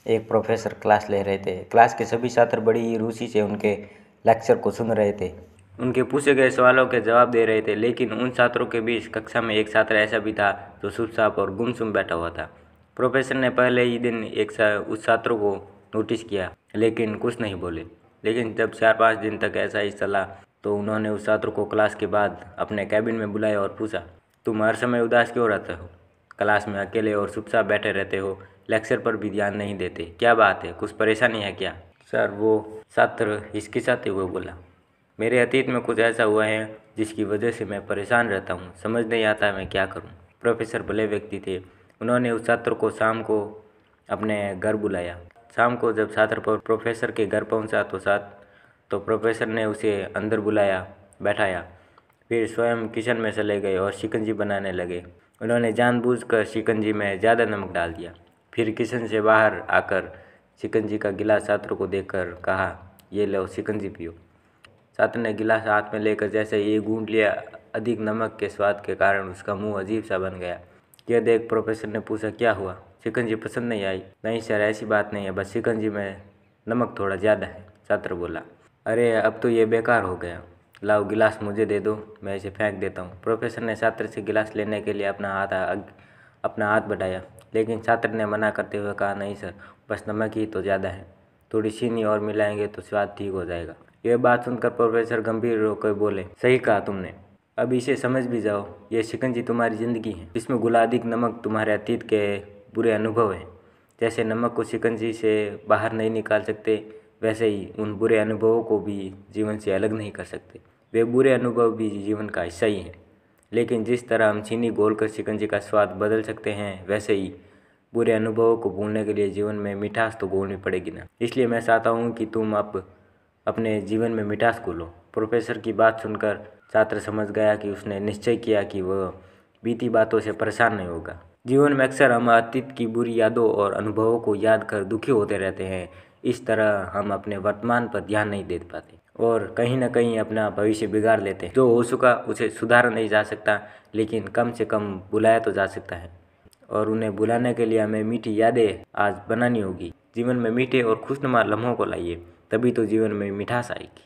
एक professor class ले रहे थे। क्लास के सभी छात्र बड़ी ही रुचि से उनके लेक्चर को सुन रहे थे, उनके पूछे गए सवालों के जवाब दे रहे थे। लेकिन उन छात्रों के बीच कक्षा में एक छात्र ऐसा भी था जो चुपचाप और गुमसुम बैठा हुआ था। प्रोफेसर ने पहले ही दिन उस छात्र को नोटिस किया, लेकिन कुछ नहीं बोले। लेकिन जब 4-5 दिन तक ऐसा ही चला तो उन्होंने उस छात्र को क्लास के बाद अपने कैबिन में बुलाया और पूछा, तुम हर समय उदास क्यों रहते हो? क्लास में अकेले और चुपचाप बैठे रहते हो, लेक्चर पर भी ध्यान नहीं देते, क्या बात है? कुछ परेशानी है क्या? सर, वो छात्र हिचकिचाते हुए बोला, मेरे अतीत में कुछ ऐसा हुआ है जिसकी वजह से मैं परेशान रहता हूँ, समझ नहीं आता मैं क्या करूँ। प्रोफेसर भले व्यक्ति थे। उन्होंने उस छात्र को शाम को अपने घर बुलाया। शाम को जब छात्र प्रोफेसर के घर पहुँचा तो प्रोफेसर ने उसे अंदर बुलाया, बैठाया, फिर स्वयं किचन में चले गए और शिकंजी बनाने लगे। उन्होंने जानबूझकर शिकंजी में ज़्यादा नमक डाल दिया। फिर किचन से बाहर आकर शिकंजी का गिलास छात्र को देकर कहा, ये लो शिकंजी पियो। छात्र ने गिलास हाथ में लेकर जैसे ये घूंट लिया, अधिक नमक के स्वाद के कारण उसका मुंह अजीब सा बन गया। यह देख प्रोफेसर ने पूछा, क्या हुआ? शिकंजी पसंद नहीं आई? नहीं सर, ऐसी बात नहीं है, बस शिकंजी में नमक थोड़ा ज़्यादा है, छात्र बोला। अरे अब तो ये बेकार हो गया, लाओ गिलास मुझे दे दो, मैं इसे फेंक देता हूँ। प्रोफेसर ने छात्र से गिलास लेने के लिए अपना हाथ बढ़ाया, लेकिन छात्र ने मना करते हुए कहा, नहीं सर, बस नमक ही तो ज़्यादा है, थोड़ी चीनी और मिलाएंगे तो स्वाद ठीक हो जाएगा। यह बात सुनकर प्रोफेसर गंभीर होकर बोले, सही कहा तुमने, अब इसे समझ भी जाओ, ये शिकंजी तुम्हारी ज़िंदगी है, इसमें घुला अधिक नमक तुम्हारे अतीत के बुरे अनुभव हैं। जैसे नमक को शिकंजी से बाहर नहीं निकाल सकते, वैसे ही उन बुरे अनुभवों को भी जीवन से अलग नहीं कर सकते। वे बुरे अनुभव भी जीवन का हिस्सा ही हैं। लेकिन जिस तरह हम चीनी घोलकर शिकंजी का स्वाद बदल सकते हैं, वैसे ही बुरे अनुभवों को भूलने के लिए जीवन में मिठास तो घोलनी पड़ेगी ना। इसलिए मैं चाहता हूँ कि तुम अपने जीवन में मिठास घोलो। प्रोफेसर की बात सुनकर छात्र समझ गया कि उसने निश्चय किया कि वह बीती बातों से परेशान नहीं होगा। जीवन में अक्सर हम अतीत की बुरी यादों और अनुभवों को याद कर दुखी होते रहते हैं। इस तरह हम अपने वर्तमान पर ध्यान नहीं दे पाते और कहीं ना कहीं अपना भविष्य बिगाड़ लेते हैं। जो हो चुका उसे सुधारा नहीं जा सकता, लेकिन कम से कम बुलाया तो जा सकता है, और उन्हें बुलाने के लिए हमें मीठी यादें आज बनानी होगी। जीवन में मीठे और खुशनुमा लम्हों को लाइए, तभी तो जीवन में मिठास आएगी।